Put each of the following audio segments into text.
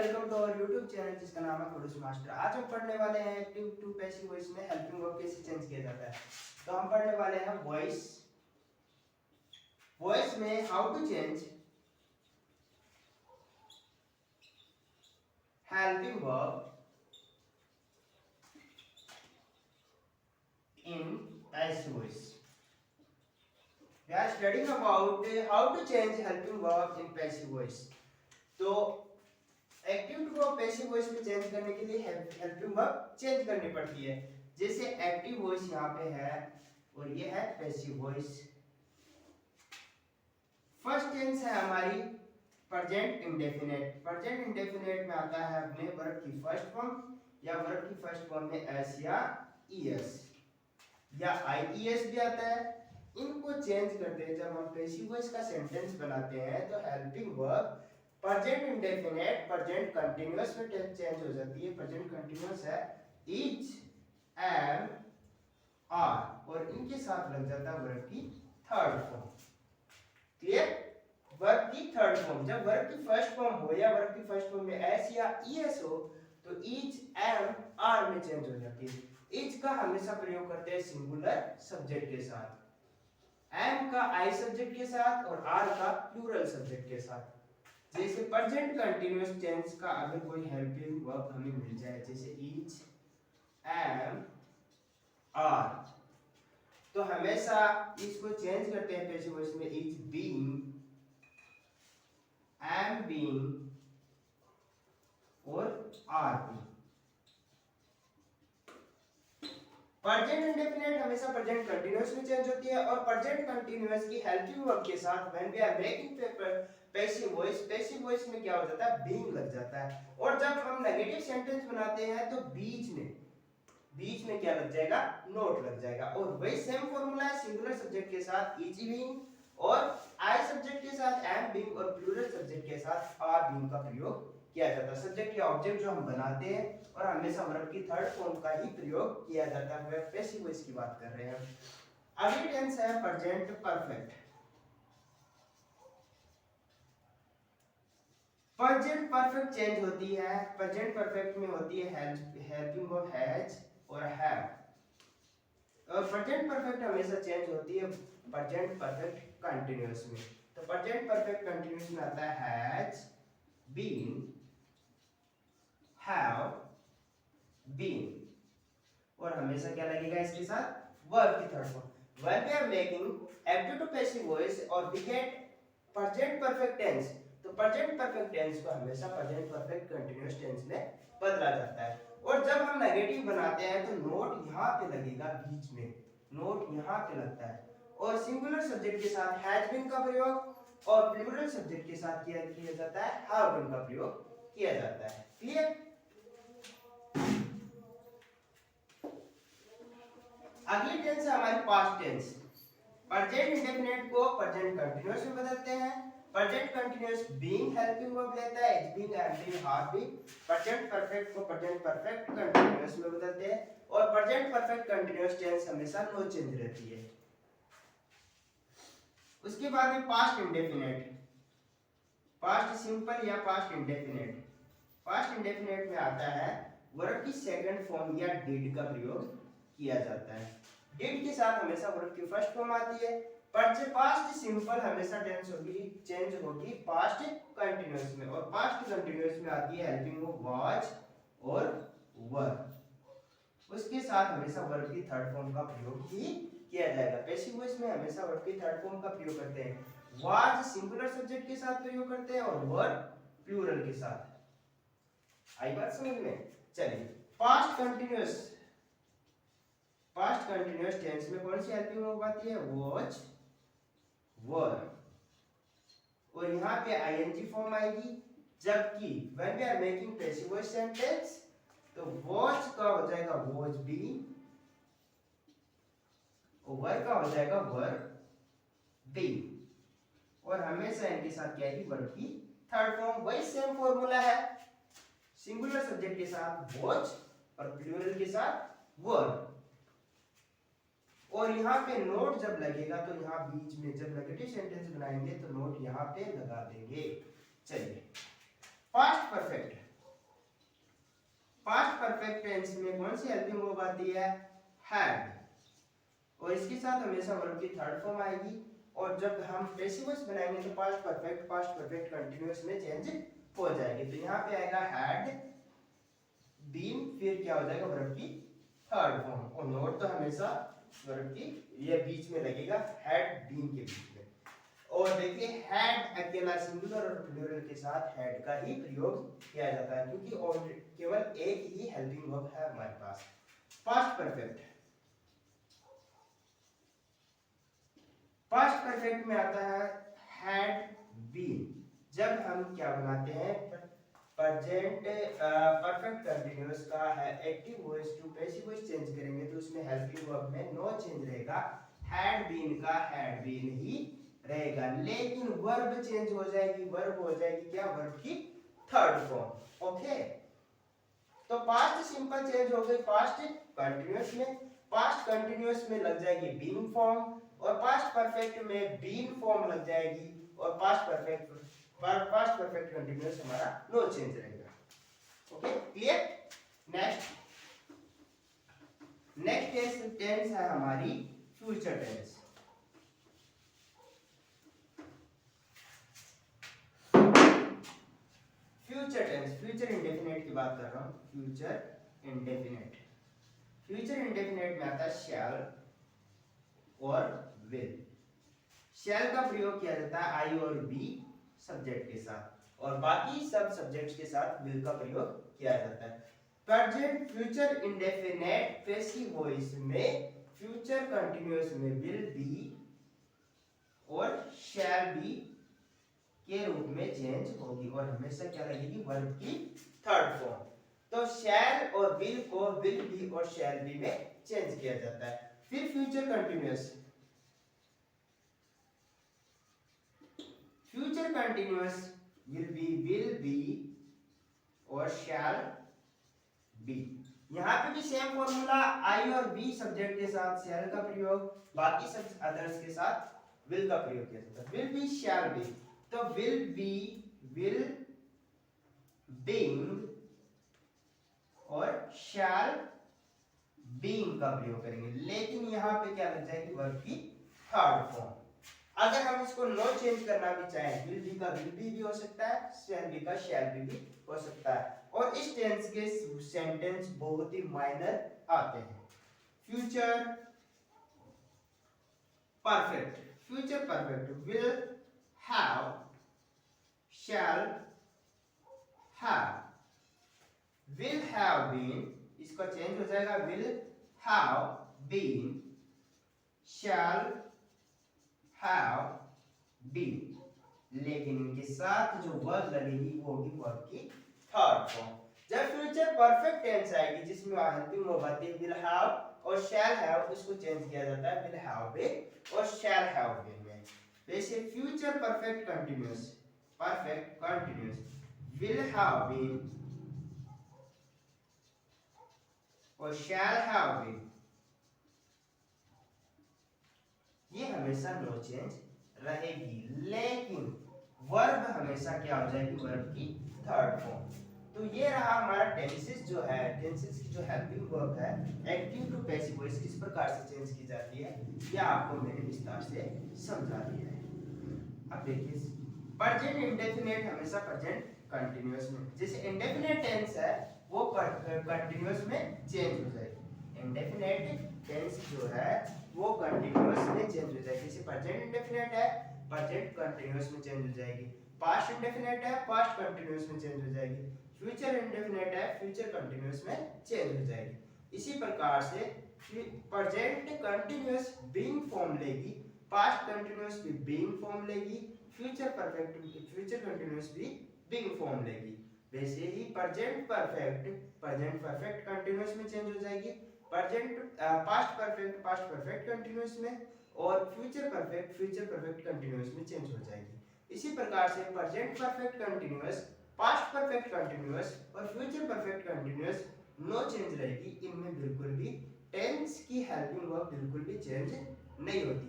Welcome to our YouTube channel जिसका नाम है प्रोड्यूस मास्टर। आज हम पढ़ने वाले हैं एक्टिव टू पैसिव वॉइस में हेल्पिंग वर्ब कैसे चेंज किया जाता है। तो हम पढ़ने वाले हैं वॉइस में how to change helping verb in passive voice. We are studying about how to change helping verb in passive voice. तो active to verb passive voice में चेंज करने के लिए हेल्पिंग वर्ब चेंज करनी पड़ती है। जैसे एक्टिव वॉइस यहाँ पे है और ये है पैसिव वॉइस। फर्स्ट टेंस है हमारी प्रेजेंट इंडेफिनिट। प्रेजेंट इंडेफिनिट में आता है अपने वर्ब की फर्स्ट फॉर्म या वर्ब की फर्स्ट फॉर्म में एस या ईएस या आईईएस भी आता है। इनको चेंज करते हैं जब हम पैसिव वॉइस का सेंटेंस बनाते हैं तो helping verb present indefinite present continuous में चेंज हो जाती है। प्रेजेंट कंटीन्यूअस है इज एम आर और इनके साथ लग जाता है वर्ब की थर्ड फॉर्म। क्लियर? वर्ब की थर्ड फॉर्म जब वर्ब की फर्स्ट फॉर्म हो या वर्ब की फर्स्ट फॉर्म में एस या ईएस हो तो इज एम आर में चेंज हो जाती है। इज का हमेशा प्रयोग करते हैं सिंगुलर सब्जेक्ट के साथ, एम का आई सब्जेक्ट के साथ और आर का प्लूरल सब्जेक्ट के साथ। जैसे प्रेजेंट कंटीन्यूअस टेंस का अगर कोई हेल्पिंग वर्ब हमें मिल जाए जैसे इज एम आर तो हमेशा इसको चेंज करते हैं पैसिव वॉइस में इज बीइंग एम बीइंग और आर बीइंग। प्रेजेंट इंडेफिनिट हमेशा प्रेजेंट कंटीन्यूअस में चेंज होती है और प्रेजेंट कंटीन्यूअस की हेल्पिंग वर्ब के साथ when we are making passive voice में क्या हो जाता है बीइंग लग जाता है। और जब हम नेगेटिव सेंटेंस बनाते हैं तो बीच में क्या लग जाएगा नोट लग जाएगा। और वही सेम फॉर्मूला है सिंगुलर सब्जेक्ट के साथ इज बीइंग और आई सब्जेक्ट के साथ एम बीइंग और प्लूरल सब्जेक्ट के साथ आर बीइंग का प्रयोग किया जाता है। सब्जेक्ट या ऑब्जेक्ट जो हम बनाते हैं और हमेशा वर्ब की थर्ड फॉर्म का ही प्रयोग किया जाता है। हम पैसिव वॉइस की बात कर रहे हैं। अगली टेंस है present perfect. Present perfect change होती है। प्रेजेंट परफेक्ट में होती है हेल्पिंग वर्ब हैज और हैव और प्रेजेंट परफेक्ट हमेशा चेंज होती है प्रेजेंट परफेक्ट कंटीन्यूअस में। तो प्रेजेंट परफेक्ट कंटीन्यूअस में आता है हैज बीन हैव बीन और हमेशा क्या लगेगा इसके साथ वर्ब की third form. When we are making active to passive voice और we get present perfect tense तो प्रेजेंट परफेक्ट टेंस को हमेशा प्रेजेंट परफेक्ट कंटीन्यूअस टेंस में बदला जाता है। और जब हम नेगेटिव बनाते हैं तो नोट यहाँ पे लगेगा बीच में, नोट यहाँ पे लगता है और सिंगुलर सब्जेक्ट के साथ हैज बीन का प्रयोग और प्लूरल सब्जेक्ट के साथ किया जाता है हैव बीन का प्रयोग किया जाता है। क्लियर? अगली टेंस है हमारी पास्ट टेंस। प्रेजेंट इंडेफिनिट को प्रेजेंट कंटीन्यूअस में बदलते हैं। Present continuous being helping verb लेता है is being am being have been. Present perfect को प्रेजेंट परफेक्ट कंटीन्यूअस में बदलते हैं और प्रेजेंट परफेक्ट कंटीन्यूअस टेंस हमेशा नो चेंज रहती है। उसके बाद में पास्ट इंडेफिनिट, पास्ट सिंपल या पास्ट इंडेफिनिट। पास्ट इंडेफिनिट में आता है वर्ब की सेकंड फॉर्म या डिड का प्रयोग किया जाता है। डिड के साथ हमेशा वर्ब की फर्स्ट फॉर्म आती है। पास्ट सिंपल हमेशा टेंस होगी चेंज होगी पास्ट कंटीन्यूअस में और पास्ट कंटीन्यूअस में आती है हेल्पिंग वर्ब वाज और वर। उसके साथ हमेशा वर्ब की थर्ड फॉर्म का प्रयोग ही किया जाएगा। पैसिव वॉइस में हमेशा वर्ब की थर्ड फॉर्म का प्रयोग करते हैं। वाज सिंगुलर सब्जेक्ट के साथ प्रयोग करते हैं और वर प्लूरल के साथ। आई बात समझ में? चलिए पास्ट कंटीन्यूअस टेंस में कौन सी हेल्पिंग वर्ब आती है वाज वर और यहाँ पे आईएनजी फॉर्म आएगी। जबकि when we are making passive voice sentence तो वाज का हो जाएगा वाज बीइंग और वर का हो जाएगा वर बीइंग और हमेशा इनके साथ क्या है वर्ब की थर्ड फॉर्म। वही सेम फॉर्मूला है सिंगुलर सब्जेक्ट के साथ वाज और प्लूरल के साथ वर। और यहाँ पे नोट जब लगेगा तो यहाँ बीच में जब नेगेटिव सेंटेंस बनाएंगे तो नोट यहाँ पे लगा देंगे। चलिए past perfect. Past perfect tense में कौन सी हेल्पिंग वर्ब आती है? हैड, और इसके साथ हमेशा वर्ब की थर्ड फॉर्म आएगी। और जब हम पैसिव वॉइस बनाएंगे तो पास्ट परफेक्ट कंटीन्यूअस में चेंज हो जाएगी। तो यहाँ पे आएगा हैड बीन, फिर क्या हो जाएगा वर्ब की थर्ड फॉर्म। और नोट तो हमेशा वर्ब की ये बीच में लगेगा, हैड बीन के बीच में। और देखिए हैड अकेला सिंगुलर और प्लूरल के साथ हैड का ही प्रयोग किया जाता है, क्योंकि और केवल एक ही हेल्पिंग वर्ब है हमारे पास। पास्ट परफेक्ट, पास्ट परफेक्ट में आता है हैड बीन। जब हम क्या बनाते हैं प्रेजेंट परफेक्ट कंटीन्यूअस का है active voice to passive voice change करेंगे तो उसमें हेल्पिंग वर्ब में नो चेंज रहेगा, हैड बीन का हैड बीन ही रहेगा। लेकिन वर्ब चेंज हो जाएगी, वर्ब हो जाएगी क्या? वर्ब की थर्ड फॉर्म। ओके, तो पास्ट सिंपल चेंज हो गई पास्ट कंटीन्यूअस में, पास्ट कंटीन्यूअस में लग जाएगी बीइंग फॉर्म, और पास्ट परफेक्ट में बीइंग फॉर्म लग जाएगी, और पास्ट परफेक्ट कंटीन्यूअस हमारा नो चेंज रहेगा। Okay, clear? नेक्स्ट टेंस है हमारी future tense. Future tense, future indefinite की बात कर रहा हूं। फ्यूचर इंडेफिनिट, फ्यूचर इंडेफिनिट में आता है शैल और विल। शैल का प्रयोग किया जाता है आई और बी सब्जेक्ट के साथ, और बाकी सब सब्जेक्ट्स के साथ विल का प्रयोग किया जाता है। Present future indefinite passive voice में फ्यूचर कंटीन्यूअस में विल बी और शैल बी के रूप में चेंज होगी, और हमेशा क्या लगेगी? वर्ब की थर्ड फॉर्म। तो शैल और विल को विल बी और शैल बी में चेंज किया जाता है। फिर future continuous, future continuous will be और शैल बी। यहाँ पे भी सेम फॉर्मूला, आई और बी सब्जेक्ट के साथ शैल का प्रयोग, बाकी सब अदर्स के साथ विल का प्रयोग किया जाता है। विल बी शैल बी, तो विल बी विल बीइंग और शैल बीइंग का प्रयोग करेंगे, लेकिन यहाँ पे क्या लग जाएगी? वर्ब की थर्ड फॉर्म। अगर हम इसको नो चेंज करना भी चाहें, विल बी का विल बी भी हो सकता है, शैल बी का शैल बी भी हो सकता है। और इस टेंस के सेंटेंस बहुत ही माइनर आते हैं। Future perfect, future perfect will have, shall have, will have been, इसका चेंज हो जाएगा will have been, shall have been, लेकिन इनके साथ जो वर्ब लगेगी वो होगी वर्ब की थर्ड फॉर्म। जब फ्यूचर परफेक्ट टेंस आएगी जिसमें हेल्पिंग वर्ब आती है विल हैव और शैल हैव, उसको चेंज किया जाता है विल हैव बीन और शैल हैव बीन में। जैसे future perfect continuous will have been और शैल हैव बीन, ये हमेशा नो चेंज रहेगी, लेकिन वर्ब हमेशा क्या हो जाएगी? वर्ब की थर्ड फॉर्म। तो ये रहा हमारा टेंसेस जो है, टेंसेस की जो हेल्पिंग वर्ब है एक्टिव टू पैसिव वॉइस किस प्रकार से चेंज की जाती है, यह आपको मैंने विस्तार से समझा दिया है। अब देखिए प्रेजेंट इंडेफिनिट हमेशा प्रेजेंट कंटीन्यूअस में, जैसे इंडेफिनिट टेंस है वो कंटीन्यूअस में चेंज हो जाएगी। इंडेफिनिट टेंस जो है वो कंटीन्यूअस में चेंज हो जाएगी। जैसे प्रेजेंट इंडेफिनिट है, प्रेजेंट कंटीन्यूअस में चेंज हो जाएगी। पास्ट इंडेफिनिट है, पास्ट कंटीन्यूअस में चेंज हो जाएगी। फ्यूचर इंडेफिनिट है, फ्यूचर कंटीन्यूअस में चेंज हो जाएगी। इसी प्रकार से प्रेजेंट कंटीन्यूअस बीइंग फॉर्म लेगी, पास्ट कंटीन्यूअस भी बीइंग फॉर्म लेगी, फ्यूचर कंटीन्यूअस भी बीइंग फॉर्म लेगी। वैसे ही प्रेजेंट परफेक्ट कंटीन्यूअस में चेंज हो जाएगी, पास्ट परफेक्ट कंटीन्यूअस में, और फ्यूचर परफेक्ट कंटीन्यूअस में चेंज हो जाएगी। इसी प्रकार से present perfect continuous, past perfect continuous और future perfect continuous no change रहेगी। इनमें बिल्कुल भी टेंस की हेल्पिंग वर्ब बिल्कुल भी चेंज नहीं होती,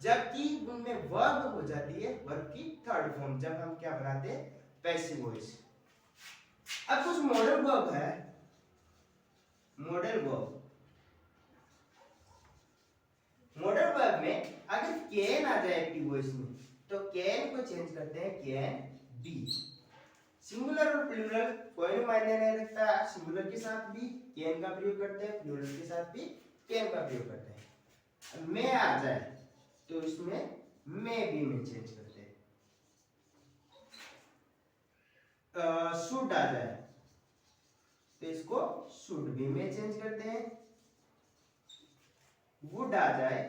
जबकि उनमें वर्ब हो जाती है वर्ब की थर्ड फॉर्म जब हम क्या बनाते हैं? Passive voice. अब कुछ मॉडल वर्ब है मॉडल वर्ब। मॉडल वर्ब में अगर कैन आ जाए एक्टिव वॉइस में तो कैन को चेंज करते हैं कैन बी। सिंगुलर और प्लूरल कोई मायने नहीं रखता, सिंगुलर के साथ भी कैन का प्रयोग करते हैं, प्लूरल के साथ भी कैन का प्रयोग करते हैं। मैं आ जाए तो इसमें मैं बी में चेंज करते हैं। शुड आ जाए तो इसको शुड बी में चेंज करते हैं। वुड आ जाए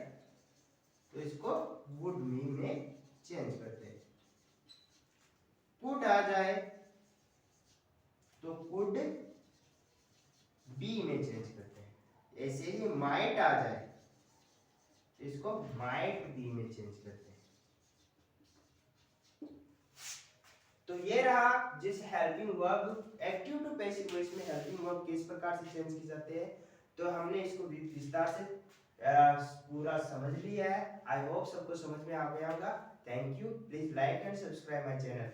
तो इसको वुड बी में चेंज करते हैं। कुड आ जाए तो कुड बी में चेंज करते हैं। ऐसे ही माइट आ जाए तो इसको माइट बी में चेंज करते हैं। तो ये रहा जिस helping verb, active to passive voice में हेल्पिंग वर्ब किस प्रकार से चेंज किए जाते हैं। तो हमने इसको विस्तार से पूरा समझ लिया है। आई होप सबको समझ में आ गया होगा। Thank you. Please like and subscribe my channel.